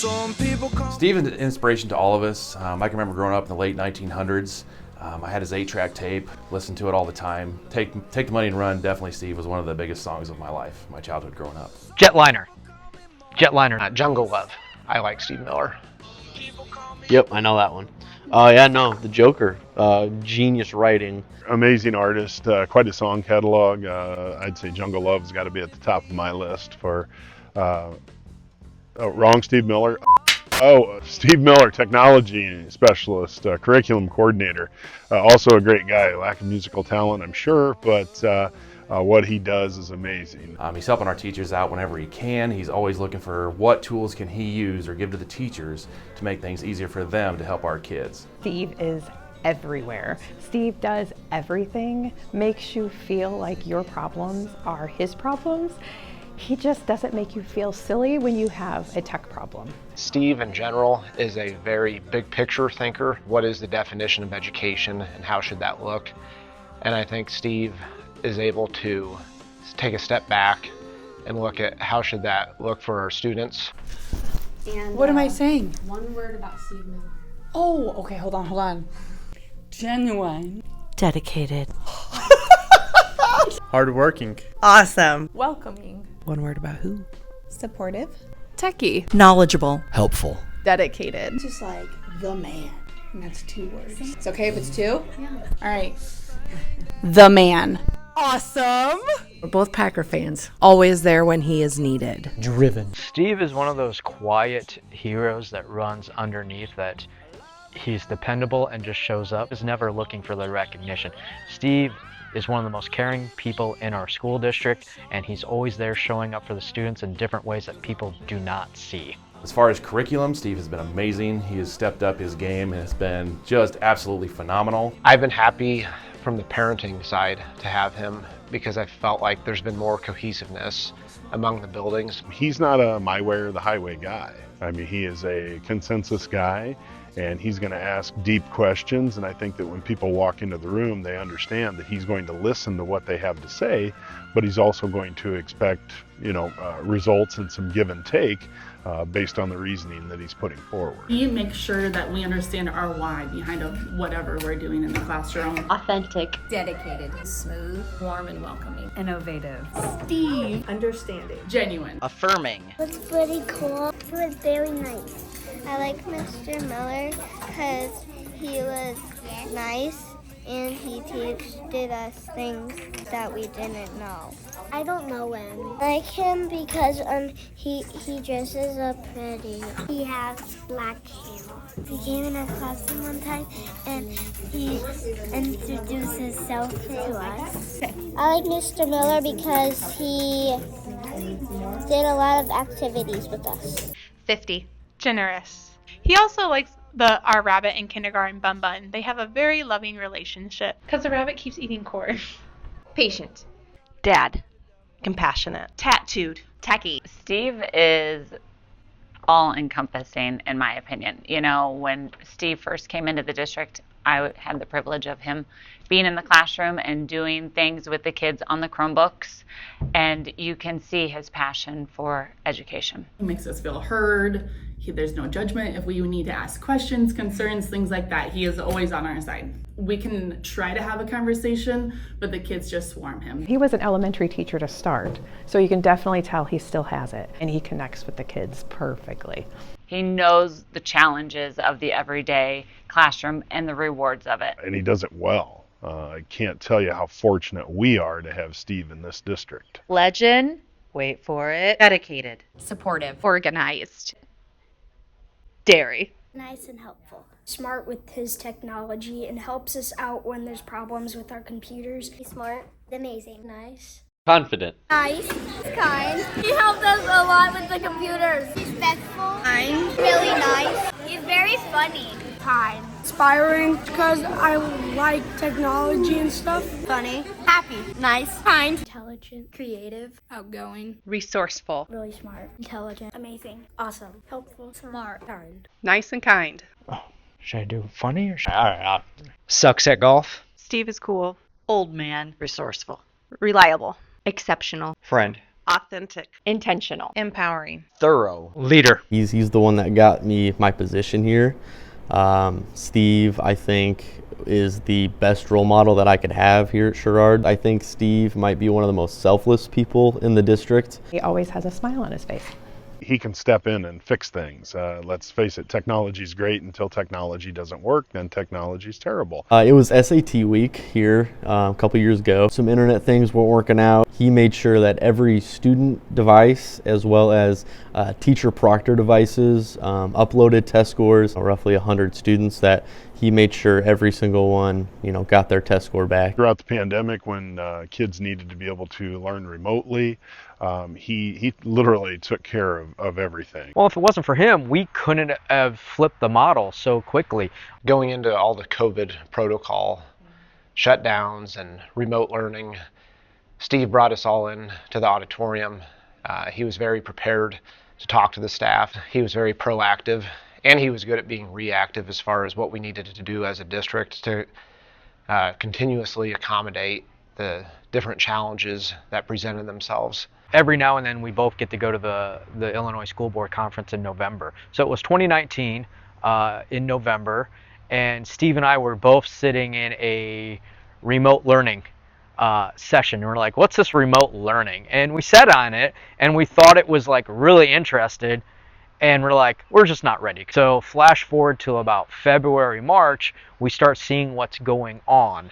Steve is an inspiration to all of us. I can remember growing up in the late 1900s. I had his 8-track tape, listened to it all the time. Take the Money and Run, definitely Steve, was one of the biggest songs of my life, my childhood growing up. Jetliner. Jungle Love. I like Steve Miller. Yep, I know that one. Yeah, no, The Joker. Genius writing. Amazing artist, quite a song catalog. I'd say Jungle Love's got to be at the top of my list for, Steve Miller. Steve Miller, technology specialist, curriculum coordinator. Also a great guy, lack of musical talent, I'm sure, but what he does is amazing. He's helping our teachers out whenever he can. He's always looking for what tools can he use or give to the teachers to make things easier for them to help our kids. Steve is everywhere. Steve does everything, makes you feel like your problems are his problems. He just doesn't make you feel silly when you have a tech problem. Steve, in general, is a very big picture thinker. What is the definition of education and how should that look? And I think Steve is able to take a step back and look at how should that look for our students. And, what am I saying? One word about Steve Miller. Oh, okay, hold on. Genuine. Dedicated. Hardworking. Awesome. Welcoming. One word about who? Supportive. Techie. Knowledgeable. Helpful. Dedicated. Just like the man. And that's 2 words. It's okay if it's 2? Yeah. All right. The man. Awesome. We're both Packer fans. Always there when he is needed. Driven. Steve is one of those quiet heroes that runs underneath, that he's dependable and just shows up, is never looking for the recognition. Steve is one of the most caring people in our school district, and he's always there showing up for the students in different ways that people do not see. As far as curriculum, Steve has been amazing. He has stepped up his game and has been just absolutely phenomenal. I've been happy from the parenting side to have him because I felt like there's been more cohesiveness among the buildings. He's not a my way or the highway guy. I mean, he is a consensus guy, and he's going to ask deep questions, and I think that when people walk into the room, they understand that he's going to listen to what they have to say, but he's also going to expect, results and some give and take based on the reasoning that he's putting forward. We make sure that we understand our why behind whatever we're doing in the classroom. Authentic. Dedicated. Smooth. Warm and welcoming. Innovative. Steve. Understanding. Genuine. Affirming. It was pretty cool. It was very nice. I like Mr. Miller because he was nice and he teached us things that we didn't know. I don't know him. I like him because he dresses up pretty. He has black hair. He came in our classroom one time and he introduced himself to us. I like Mr. Miller because he did a lot of activities with us. 50. Generous. He also likes our rabbit in kindergarten, Bun Bun. They have a very loving relationship because the rabbit keeps eating corn. Patient. Dad. Compassionate. Tattooed. Techie. Steve is all-encompassing, in my opinion. When Steve first came into the district, I had the privilege of him being in the classroom and doing things with the kids on the Chromebooks, and you can see his passion for education. He makes us feel heard. There's no judgment if we need to ask questions, concerns, things like that. He is always on our side. We can try to have a conversation, but the kids just swarm him. He was an elementary teacher to start, so you can definitely tell he still has it, and he connects with the kids perfectly. He knows the challenges of the everyday classroom and the rewards of it. And he does it well. I can't tell you how fortunate we are to have Steve in this district. Legend. Wait for it. Dedicated. Supportive. Organized. Dairy. Nice and helpful. Smart with his technology and helps us out when there's problems with our computers. He's smart, amazing, nice. Confident. Nice, kind. He helped us a lot with the computers. Respectful. Kind. Really nice. He's very funny. Kind. Inspiring because I like technology and stuff. Funny. Happy. Nice. Kind. Intelligent. Creative. Outgoing. Resourceful. Really smart. Intelligent. Amazing. Awesome. Helpful. Smart. Kind. Nice and kind. Oh, should I do funny or should I? All right. Sucks at golf. Steve is cool. Old man. Resourceful. Reliable. Exceptional. Friend. Authentic. Intentional. Empowering. Thorough. Leader. He's the one that got me my position here. Steve, I think, is the best role model that I could have here at Sherrard. I think Steve might be one of the most selfless people in the district. He always has a smile on his face. He can step in and fix things. Let's face it, technology's great until technology doesn't work, then technology's terrible. It was SAT week here a couple years ago. Some internet things weren't working out. He made sure that every student device as well as teacher proctor devices uploaded test scores. Roughly 100 students that he made sure every single one, got their test score back. Throughout the pandemic, when kids needed to be able to learn remotely, he literally took care of everything. Well, if it wasn't for him, we couldn't have flipped the model so quickly. Going into all the COVID protocol shutdowns and remote learning, Steve brought us all in to the auditorium. He was very prepared to talk to the staff. He was very proactive, and he was good at being reactive as far as what we needed to do as a district to continuously accommodate the different challenges that presented themselves. Every now and then we both get to go to the Illinois School Board Conference in November. So it was 2019 in November, and Steve and I were both sitting in a remote learning session. And we're like, what's this remote learning? And we sat on it, and we thought it was like really interested, and we're like, we're just not ready. So flash forward to about February, March, we start seeing what's going on.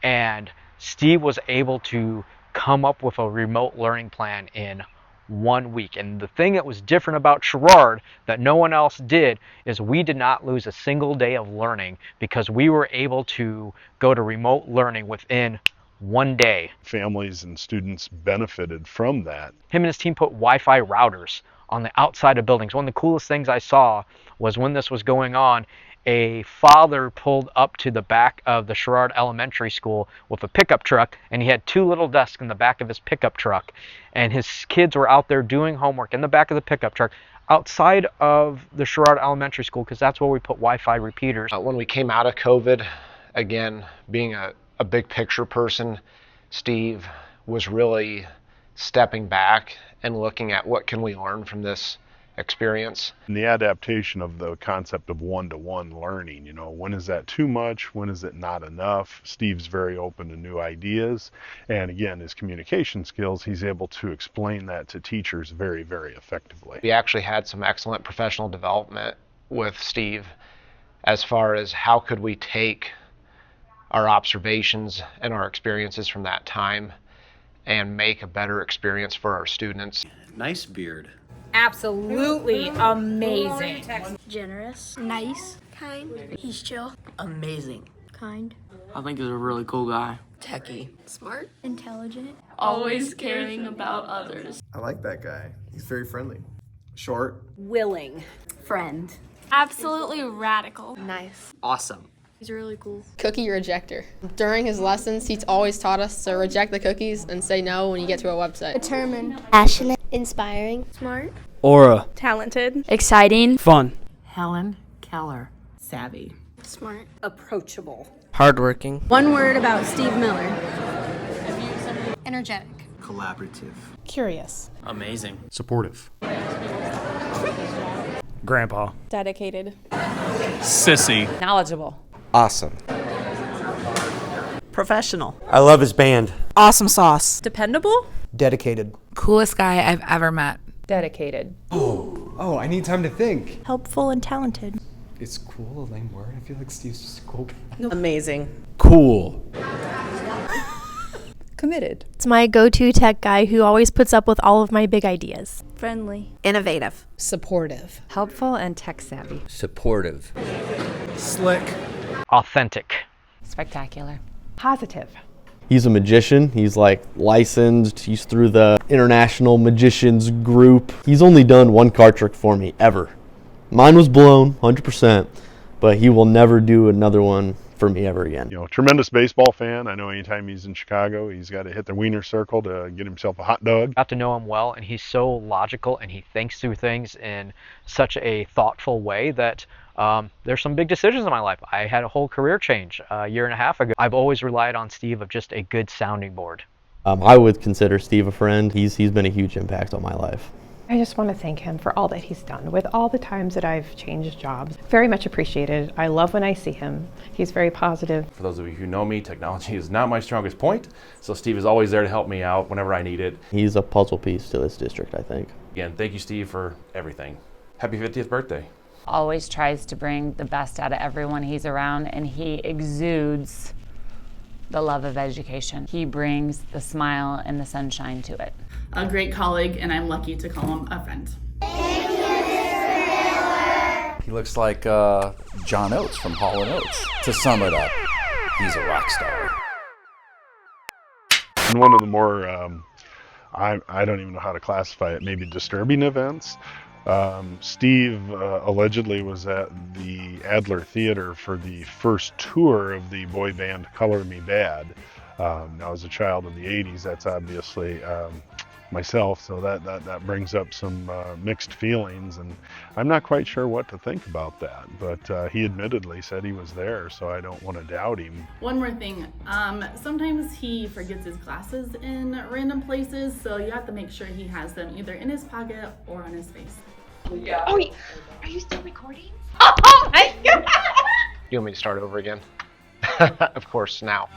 And Steve was able to come up with a remote learning plan in 1 week. And the thing that was different about Sherrard that no one else did is we did not lose a single day of learning because we were able to go to remote learning within 1 day. Families and students benefited from that. Him and his team put Wi-Fi routers on the outside of buildings. One of the coolest things I saw was when this was going on, a father pulled up to the back of the Sherrard Elementary School with a pickup truck, and he had 2 little desks in the back of his pickup truck, and his kids were out there doing homework in the back of the pickup truck outside of the Sherrard Elementary School, because that's where we put Wi-Fi repeaters. When we came out of COVID, again, being a big picture person, Steve was really stepping back and looking at what can we learn from this experience. And the adaptation of the concept of one-to-one learning, when is that too much? When is it not enough? Steve's very open to new ideas. And again, his communication skills, he's able to explain that to teachers very, very effectively. We actually had some excellent professional development with Steve as far as how could we take our observations and our experiences from that time and make a better experience for our students. Nice beard. Absolutely amazing. Generous. Nice. Kind. He's chill. Amazing. Kind. I think he's a really cool guy. Techie. Smart. Intelligent. Always caring about others. I like that guy. He's very friendly. Short. Willing. Friend. Absolutely radical. Nice. Awesome. He's really cool. Cookie rejecter. During his lessons, he's always taught us to reject the cookies and say no when you get to a website. Determined. Passionate. Inspiring. Smart. Aura. Talented. Exciting. Fun. Helen Keller. Savvy. Smart. Approachable. Hardworking. One word about Steve Miller. Energetic. Collaborative. Curious. Amazing. Supportive. Grandpa. Dedicated. Sissy. Knowledgeable. Awesome. Professional. I love his band. Awesome sauce. Dependable. Dedicated. Coolest guy I've ever met. Dedicated. Oh, I need time to think. Helpful and talented. Is cool a lame word? I feel like Steve's just a cool guy. Amazing. Cool. Committed. It's my go-to tech guy who always puts up with all of my big ideas. Friendly. Innovative. Supportive. Helpful and tech savvy. Supportive. Slick. Authentic. Spectacular. Positive. He's a magician. He's like licensed. He's through the International Magicians group. He's only done 1 card trick for me ever. Mine was blown 100%, but he will never do another one for me ever again. Tremendous baseball fan. I know anytime he's in Chicago, he's got to hit the wiener circle to get himself a hot dog. Got to know him well, and he's so logical, and he thinks through things in such a thoughtful way that there's some big decisions in my life. I had a whole career change a year and a half ago. I've always relied on Steve of just a good sounding board. I would consider Steve a friend. He's been a huge impact on my life. I just want to thank him for all that he's done with all the times that I've changed jobs. Very much appreciated. I love when I see him. He's very positive. For those of you who know me, technology is not my strongest point, so Steve is always there to help me out whenever I need it. He's a puzzle piece to this district, I think. Again, thank you, Steve, for everything. Happy 50th birthday. Always tries to bring the best out of everyone he's around, and he exudes the love of education. He brings the smile and the sunshine to it. A great colleague, and I'm lucky to call him a friend. He looks like John Oates from Hall & Oates. To sum it up, he's a rock star. And one of the more, I don't even know how to classify it, maybe disturbing events. Steve allegedly was at the Adler Theater for the first tour of the boy band Color Me Bad. Now, as a child in the 80s, that's obviously myself, so that brings up some mixed feelings, and I'm not quite sure what to think about that, but he admittedly said he was there, so I don't want to doubt him. One more thing, sometimes he forgets his glasses in random places, so you have to make sure he has them either in his pocket or on his face. Yeah. Oh, are you still recording? Oh my God! You want me to start over again? Of course, now.